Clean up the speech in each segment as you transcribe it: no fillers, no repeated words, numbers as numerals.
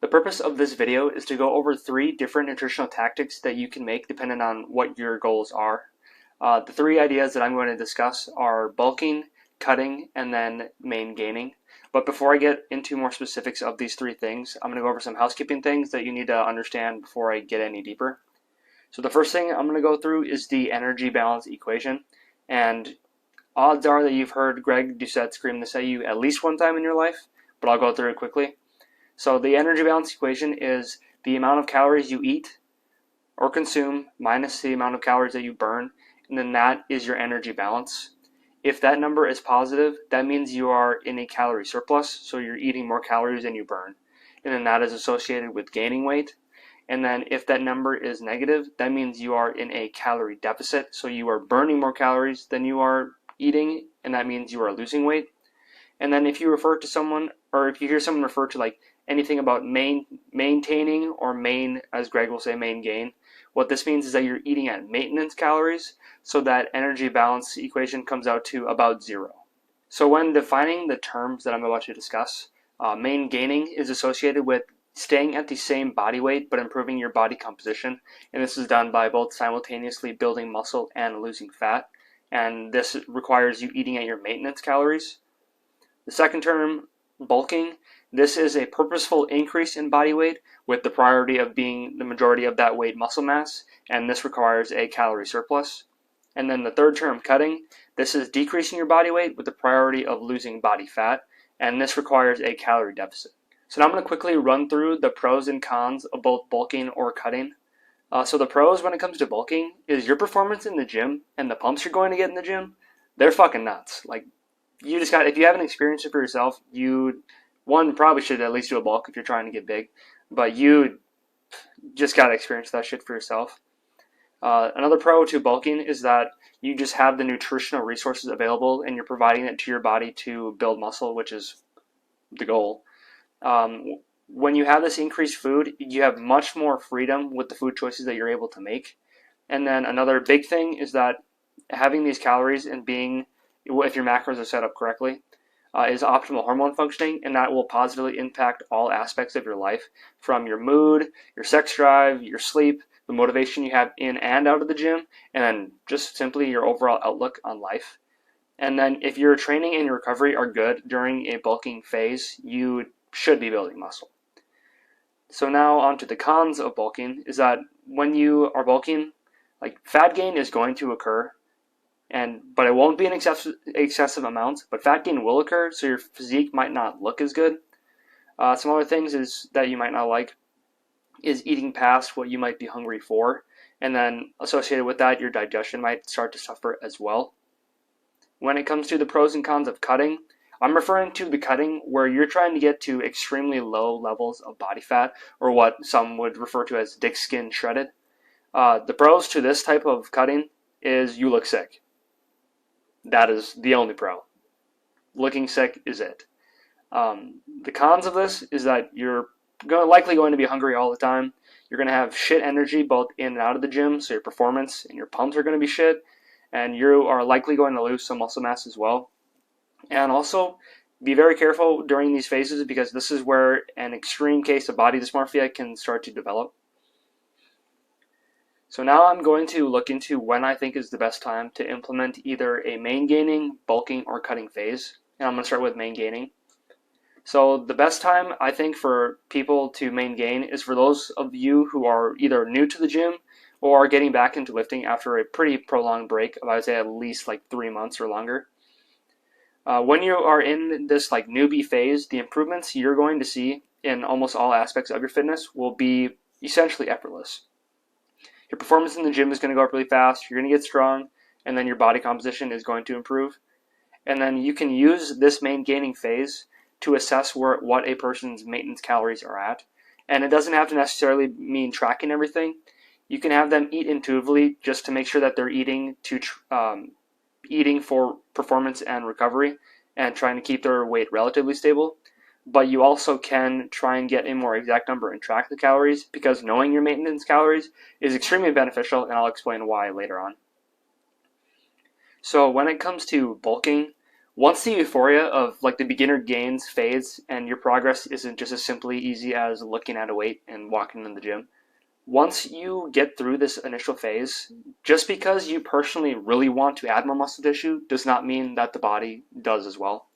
The purpose of this video is to go over 3 different nutritional tactics that you can make depending on what your goals are. The 3 ideas that I'm going to discuss are bulking, cutting, and then maintaining. But before I get into more specifics of these 3 things, I'm going to go over some housekeeping things that you need to understand before I get any deeper. So the first thing I'm going to go through is the energy balance equation. And odds are that you've heard Greg Doucette scream this at you at least one time in your life, but I'll go through it quickly. So the energy balance equation is the amount of calories you eat or consume minus the amount of calories that you burn, and then that is your energy balance. If that number is positive, that means you are in a calorie surplus, so you're eating more calories than you burn, and then that is associated with gaining weight. And then if that number is negative, that means you are in a calorie deficit, so you are burning more calories than you are eating, and that means you are losing weight. And then if you refer to someone, or if you hear someone refer to like anything about maintaining or as Greg will say, Maingain, what this means is that you're eating at maintenance calories, so that energy balance equation comes out to about 0. So when defining the terms that I'm about to discuss, maintaining is associated with staying at the same body weight but improving your body composition, and this is done by both simultaneously building muscle and losing fat, and this requires you eating at your maintenance calories. The second term, bulking, this is a purposeful increase in body weight with the priority of being the majority of that weight muscle mass, and this requires a calorie surplus. And then the third term, cutting, this is decreasing your body weight with the priority of losing body fat, and this requires a calorie deficit. So now I'm going to quickly run through the pros and cons of both bulking or cutting. So the pros when it comes to bulking is your performance in the gym and the pumps you're going to get in the gym, they're fucking nuts. Like, you just got, if you haven't experienced it for yourself, you probably should at least do a bulk if you're trying to get big, but you just got to experience that shit for yourself. Another pro to bulking is that you just have the nutritional resources available and you're providing it to your body to build muscle, which is the goal. When you have this increased food, you have much more freedom with the food choices that you're able to make. And then another big thing is that having these calories and being, if your macros are set up correctly, is optimal hormone functioning, and that will positively impact all aspects of your life, from your mood, your sex drive, your sleep, the motivation you have in and out of the gym, and then just simply your overall outlook on life. And then if your training and your recovery are good during a bulking phase, you should be building muscle. So now on to the cons of bulking, is that when you are bulking, like, fat gain is going to occur, but it won't be an excessive amount, but fat gain will occur, so your physique might not look as good. Some other things is that you might not like is eating past what you might be hungry for, and then associated with that, your digestion might start to suffer as well. When it comes to the pros and cons of cutting, I'm referring to the cutting where you're trying to get to extremely low levels of body fat, or what some would refer to as dick skin shredded. The pros to this type of cutting is you look sick. That is the only pro. Looking sick is it. The cons of this is that you're likely going to be hungry all the time. You're going to have shit energy both in and out of the gym, so your performance and your pumps are going to be shit, and you are likely going to lose some muscle mass as well. And also, be very careful during these phases, because this is where an extreme case of body dysmorphia can start to develop. So now I'm going to look into when I think is the best time to implement either a maintaining, bulking, or cutting phase. And I'm going to start with maintaining. So the best time, I think, for people to maintain is for those of you who are either new to the gym or are getting back into lifting after a pretty prolonged break of, I would say, at least like 3 months or longer. When you are in this like newbie phase, the improvements you're going to see in almost all aspects of your fitness will be essentially effortless. Your performance in the gym is going to go up really fast, you're going to get strong, and then your body composition is going to improve. And then you can use this maintaining phase to assess what a person's maintenance calories are at. And it doesn't have to necessarily mean tracking everything. You can have them eat intuitively just to make sure that they're eating for performance and recovery and trying to keep their weight relatively stable. But you also can try and get a more exact number and track the calories, because knowing your maintenance calories is extremely beneficial, and I'll explain why later on. So when it comes to bulking, Once the euphoria of like the beginner gains fades and your progress isn't just as simply easy as looking at a weight and walking in the gym, once you get through this initial phase, just because you personally really want to add more muscle tissue does not mean that the body does as well.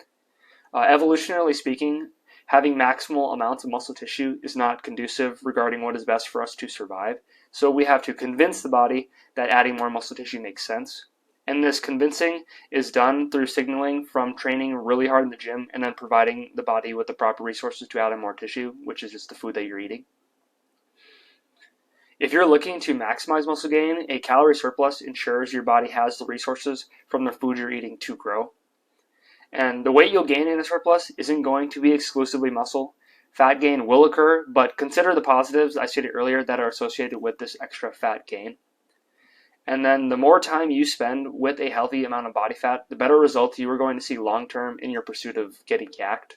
Evolutionarily speaking, having maximal amounts of muscle tissue is not conducive regarding what is best for us to survive. So we have to convince the body that adding more muscle tissue makes sense. And this convincing is done through signaling from training really hard in the gym and then providing the body with the proper resources to add in more tissue, which is just the food that you're eating. If you're looking to maximize muscle gain, a calorie surplus ensures your body has the resources from the food you're eating to grow. And the weight you'll gain in a surplus isn't going to be exclusively muscle. Fat gain will occur, but consider the positives I stated earlier that are associated with this extra fat gain. And then the more time you spend with a healthy amount of body fat, the better results you are going to see long term in your pursuit of getting yacked.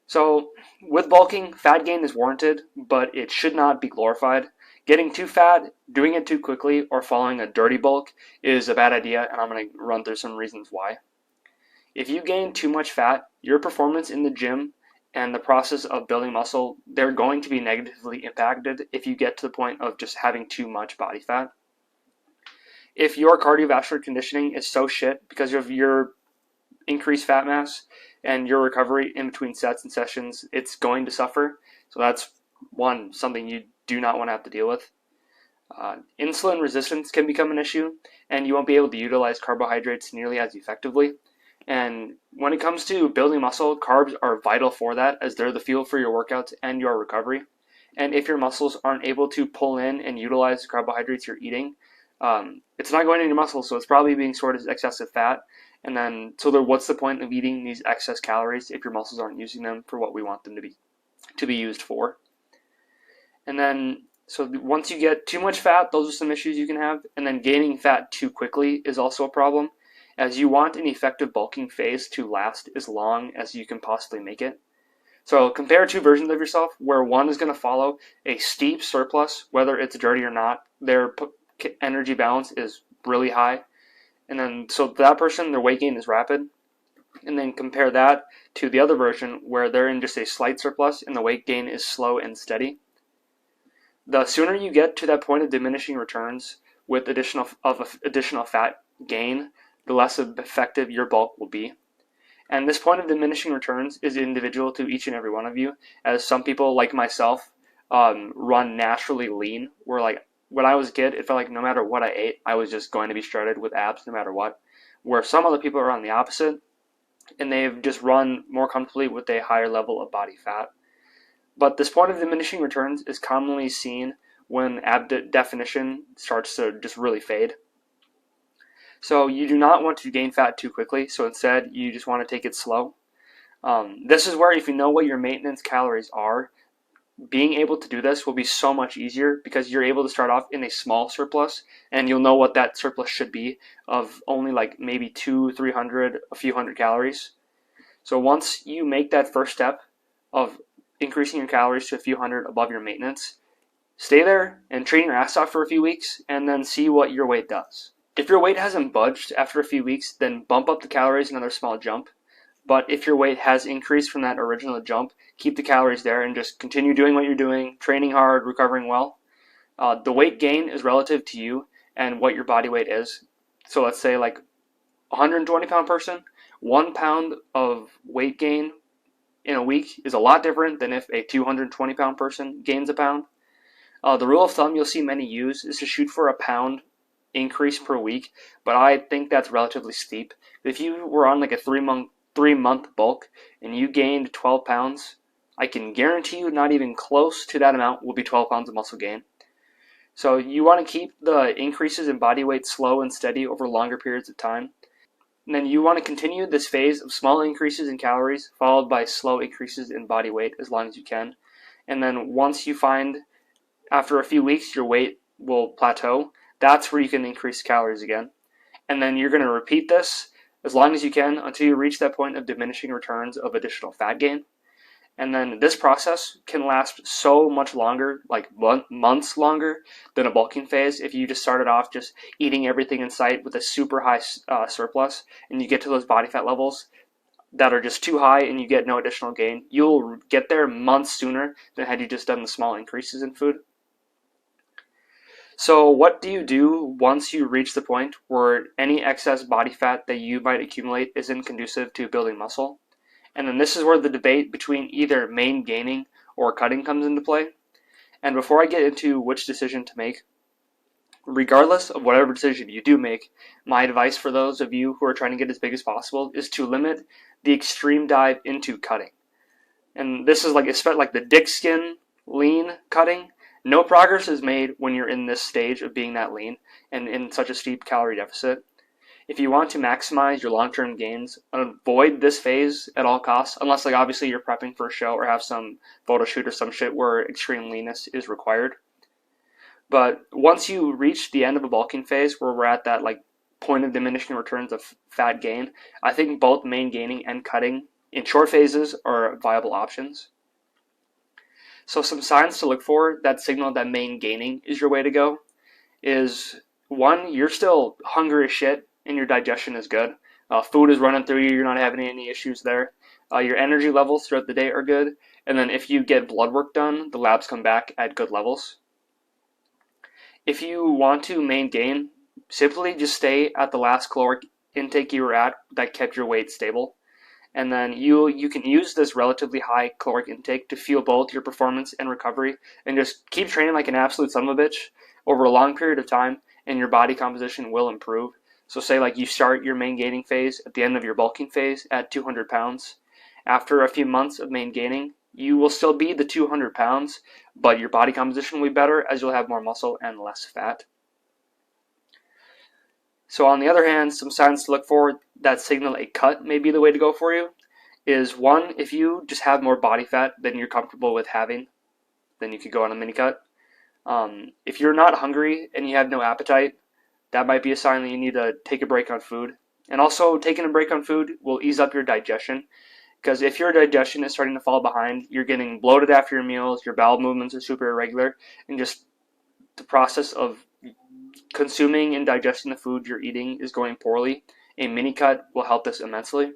So with bulking, fat gain is warranted, but it should not be glorified. Getting too fat, doing it too quickly, or following a dirty bulk is a bad idea, and I'm going to run through some reasons why. If you gain too much fat, your performance in the gym and the process of building muscle, they're going to be negatively impacted if you get to the point of just having too much body fat. If your cardiovascular conditioning is so shit because of your increased fat mass and your recovery in between sets and sessions, it's going to suffer. So that's something you do not want to have to deal with. Insulin resistance can become an issue, and you won't be able to utilize carbohydrates nearly as effectively. And when it comes to building muscle, carbs are vital for that, as they're the fuel for your workouts and your recovery. And if your muscles aren't able to pull in and utilize the carbohydrates you're eating, it's not going in your muscles, so it's probably being stored as excessive fat. And then, what's the point of eating these excess calories if your muscles aren't using them for what we want them to be used for? And then, so once you get too much fat, those are some issues you can have. And then gaining fat too quickly is also a problem, as you want an effective bulking phase to last as long as you can possibly make it. So compare two versions of yourself, where one is going to follow a steep surplus, whether it's dirty or not. Their energy balance is really high. And then, so that person, their weight gain is rapid. And then compare that to the other version, where they're in just a slight surplus and the weight gain is slow and steady. The sooner you get to that point of diminishing returns with additional fat gain, the less effective your bulk will be. And this point of diminishing returns is individual to each and every one of you, as some people, like myself, run naturally lean, where like when I was a kid, it felt like no matter what I ate, I was just going to be shredded with abs no matter what. Where some other people are on the opposite, and they've just run more comfortably with a higher level of body fat. But this point of diminishing returns is commonly seen when ab definition starts to just really fade. So you do not want to gain fat too quickly, so instead you just want to take it slow. This is where, if you know what your maintenance calories are, being able to do this will be so much easier, because you're able to start off in a small surplus, and you'll know what that surplus should be, of only like maybe 200-300, a few hundred calories. So once you make that first step of increasing your calories to a few hundred above your maintenance, stay there and train your ass off for a few weeks, and then see what your weight does. If your weight hasn't budged after a few weeks, then bump up the calories another small jump. But if your weight has increased from that original jump, keep the calories there and just continue doing what you're doing, training hard, recovering well. The weight gain is relative to you and what your body weight is. So let's say like a 120-pound person, 1 pound of weight gain in a week is a lot different than if a 220-pound person gains a pound. The rule of thumb you'll see many use is to shoot for a pound increase per week, but I think that's relatively steep. If you were on like a 3-month bulk and you gained 12 pounds, I can guarantee you not even close to that amount will be 12 pounds of muscle gain. So you want to keep the increases in body weight slow and steady over longer periods of time. And then you want to continue this phase of small increases in calories followed by slow increases in body weight as long as you can. And then once you find after a few weeks your weight will plateau, that's where you can increase calories again. And then you're going to repeat this as long as you can until you reach that point of diminishing returns of additional fat gain. And then this process can last so much longer, like months longer, than a bulking phase if you just started off just eating everything in sight with a super high surplus, and you get to those body fat levels that are just too high and you get no additional gain. You'll get there months sooner than had you just done the small increases in food. So what do you do once you reach the point where any excess body fat that you might accumulate isn't conducive to building muscle? And then this is where the debate between either main gaining or cutting comes into play. And before I get into which decision to make, regardless of whatever decision you do make, my advice for those of you who are trying to get as big as possible is to limit the extreme dive into cutting. And this is like the dick skin lean cutting. No progress is made when you're in this stage of being that lean and in such a steep calorie deficit. If you want to maximize your long-term gains, avoid this phase at all costs, unless like obviously you're prepping for a show or have some photo shoot or some shit where extreme leanness is required. But once you reach the end of a bulking phase where we're at that like point of diminishing returns of fat gain, I think both main gaining and cutting in short phases are viable options. So some signs to look for that signal that main gaining is your way to go is, one, you're still hungry as shit and your digestion is good. Food is running through you, you're not having any issues there. Your energy levels throughout the day are good. And then if you get blood work done, the labs come back at good levels. If you want to maintain, simply just stay at the last caloric intake you were at that kept your weight stable. And then you can use this relatively high caloric intake to fuel both your performance and recovery, and just keep training like an absolute son of a bitch over a long period of time, and your body composition will improve. So say like you start your main gaining phase at the end of your bulking phase at 200 pounds. After a few months of main gaining, you will still be the 200 pounds, but your body composition will be better as you'll have more muscle and less fat. So on the other hand, some signs to look for that signal a cut may be the way to go for you is, one, if you just have more body fat than you're comfortable with having, then you could go on a mini cut. If you're not hungry and you have no appetite, that might be a sign that you need to take a break on food. And also, taking a break on food will ease up your digestion, because if your digestion is starting to fall behind, you're getting bloated after your meals, your bowel movements are super irregular, and just the process of consuming and digesting the food you're eating is going poorly, a mini cut will help this immensely.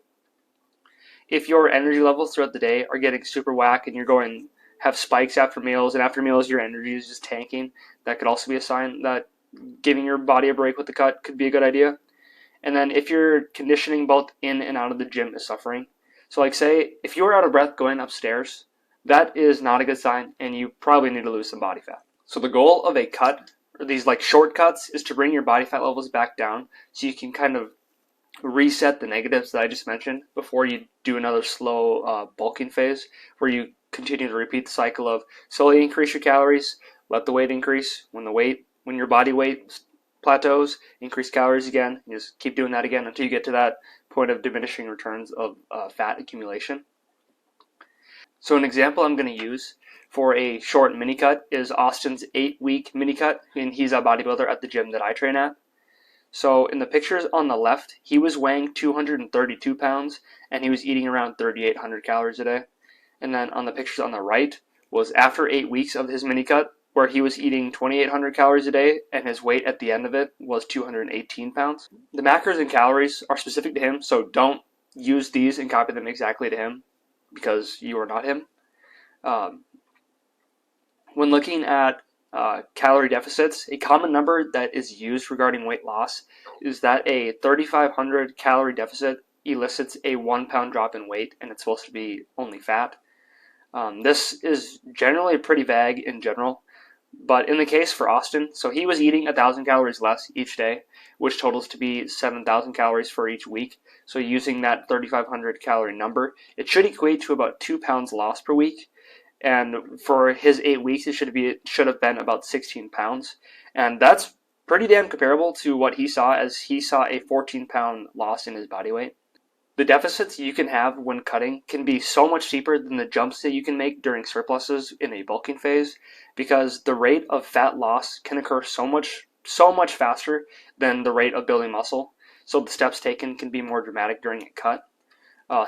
If your energy levels throughout the day are getting super whack and you're going have spikes after meals, and after meals your energy is just tanking, that could also be a sign that giving your body a break with the cut could be a good idea. And then if your conditioning both in and out of the gym is suffering, so like say if you're out of breath going upstairs, that is not a good sign and you probably need to lose some body fat. So the goal of a cut, or these like shortcuts, is to bring your body fat levels back down so you can kind of reset the negatives that I just mentioned before you do another slow bulking phase where you continue to repeat the cycle of slowly increase your calories, let the weight increase. When your body weight plateaus, increase calories again. You just keep doing that again until you get to that point of diminishing returns of fat accumulation. So an example I'm going to use for a short mini cut is Austin's 8-week mini cut, and he's a bodybuilder at the gym that I train at. So in the pictures on the left, he was weighing 232 pounds and he was eating around 3,800 calories a day. And then on the pictures on the right was after 8 weeks of his mini cut, where he was eating 2,800 calories a day and his weight at the end of it was 218 pounds. The macros and calories are specific to him, so don't use these and copy them exactly to him because you are not him. When looking at calorie deficits, a common number that is used regarding weight loss is that a 3,500 calorie deficit elicits a 1 pound drop in weight, and it's supposed to be only fat. This is generally pretty vague in general, but in the case for Austin, so he was eating 1,000 calories less each day, which totals to be 7,000 calories for each week. So using that 3,500 calorie number, it should equate to about 2 pounds lost per week. And for his 8 weeks, it should have been about 16 pounds. And that's pretty damn comparable to what he saw, as he saw a 14-pound loss in his body weight. The deficits you can have when cutting can be so much steeper than the jumps that you can make during surpluses in a bulking phase, because the rate of fat loss can occur so much faster than the rate of building muscle. So the steps taken can be more dramatic during a cut.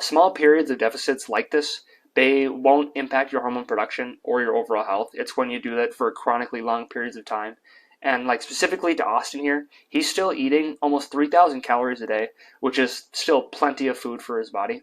Small periods of deficits like this, they won't impact your hormone production or your overall health. It's when you do that for chronically long periods of time. And like specifically to Austin here, he's still eating almost 3,000 calories a day, which is still plenty of food for his body.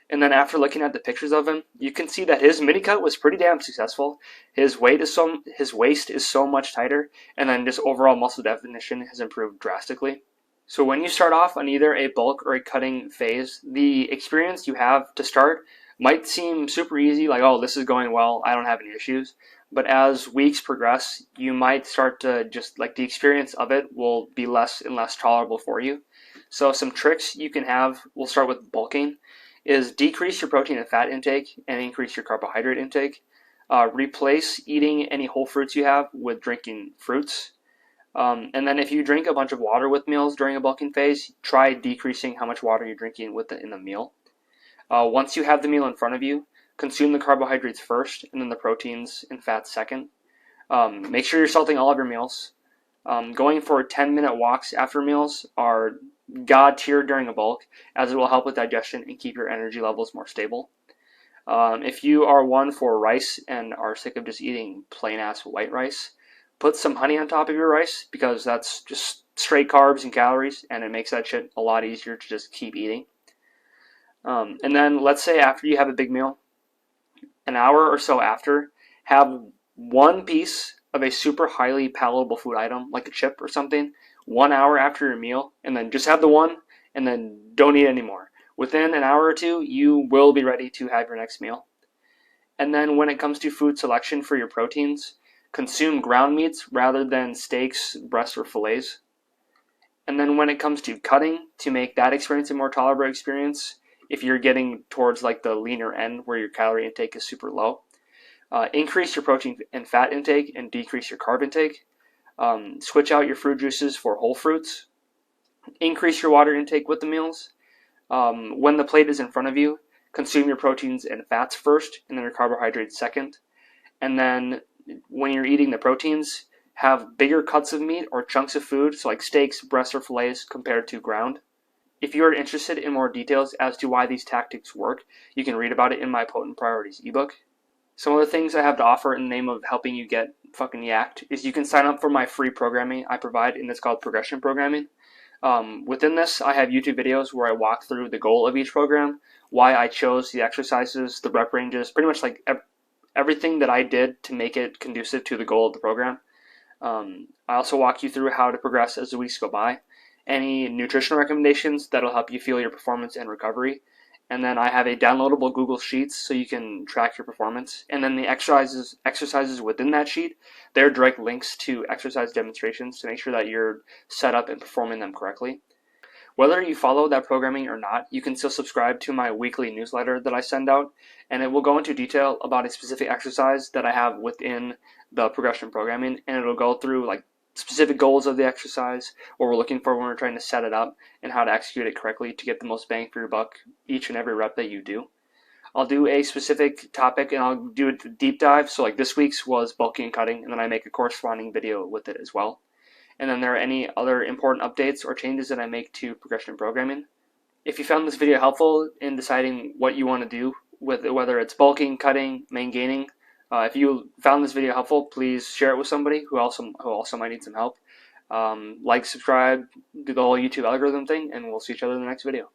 And then after looking at the pictures of him, you can see that his minicut was pretty damn successful. His waist is so much tighter, and then just overall muscle definition has improved drastically. So when you start off on either a bulk or a cutting phase, the experience you have to start might seem super easy, like, oh, this is going well, I don't have any issues. But as weeks progress, you might start to just, like, the experience of it will be less and less tolerable for you. So some tricks you can have, we'll start with bulking, is decrease your protein and fat intake and increase your carbohydrate intake. Replace eating any whole fruits you have with drinking fruits. And then if you drink a bunch of water with meals during a bulking phase, try decreasing how much water you're drinking in the meal. Once you have the meal in front of you, consume the carbohydrates first and then the proteins and fats second. Make sure you're salting all of your meals. Going for 10-minute walks after meals are God tier during a bulk, as it will help with digestion and keep your energy levels more stable. If you are one for rice and are sick of just eating plain ass white rice, put some honey on top of your rice, because that's just straight carbs and calories, and it makes that shit a lot easier to just keep eating. And then let's say after you have a big meal, an hour or so after, have one piece of a super highly palatable food item, like a chip or something, 1 hour after your meal, and then just have the one, and then don't eat anymore. Within an hour or two, you will be ready to have your next meal. And then when it comes to food selection for your proteins, consume ground meats rather than steaks, breasts, or fillets. And then when it comes to cutting, to make that experience a more tolerable experience, if you're getting towards like the leaner end where your calorie intake is super low, increase your protein and fat intake and decrease your carb intake. Switch out your fruit juices for whole fruits. Increase your water intake with the meals. When the plate is in front of you, consume your proteins and fats first, and then your carbohydrates second. And then when you're eating the proteins, have bigger cuts of meat or chunks of food, so like steaks, breasts, or fillets compared to ground. If you are interested in more details as to why these tactics work, you can read about it in my Potent Priorities ebook. Some of the things I have to offer in the name of helping you get fucking yacked is you can sign up for my free programming I provide, and it's called Progression Programming. Within this, I have YouTube videos where I walk through the goal of each program, why I chose the exercises, the rep ranges, pretty much like everything that I did to make it conducive to the goal of the program. I also walk you through how to progress as the weeks go by, any nutritional recommendations that'll help you fuel your performance and recovery, and then I have a downloadable Google Sheets so you can track your performance, and then the exercises within that sheet, they're direct links to exercise demonstrations to make sure that you're set up and performing them correctly. Whether you follow that programming or not, you can still subscribe to my weekly newsletter that I send out, and it will go into detail about a specific exercise that I have within the progression programming, and it'll go through like specific goals of the exercise, what we're looking for when we're trying to set it up, and how to execute it correctly to get the most bang for your buck each and every rep that you do. I'll do a specific topic and I'll do a deep dive. So like this week's was bulking and cutting, and then I make a corresponding video with it as well. And then there are any other important updates or changes that I make to progression programming. If you found this video helpful in deciding what you want to do with it, whether it's bulking, cutting, maintaining, if you found this video helpful, please share it with somebody who also might need some help. Like, subscribe, do the whole YouTube algorithm thing, and we'll see each other in the next video.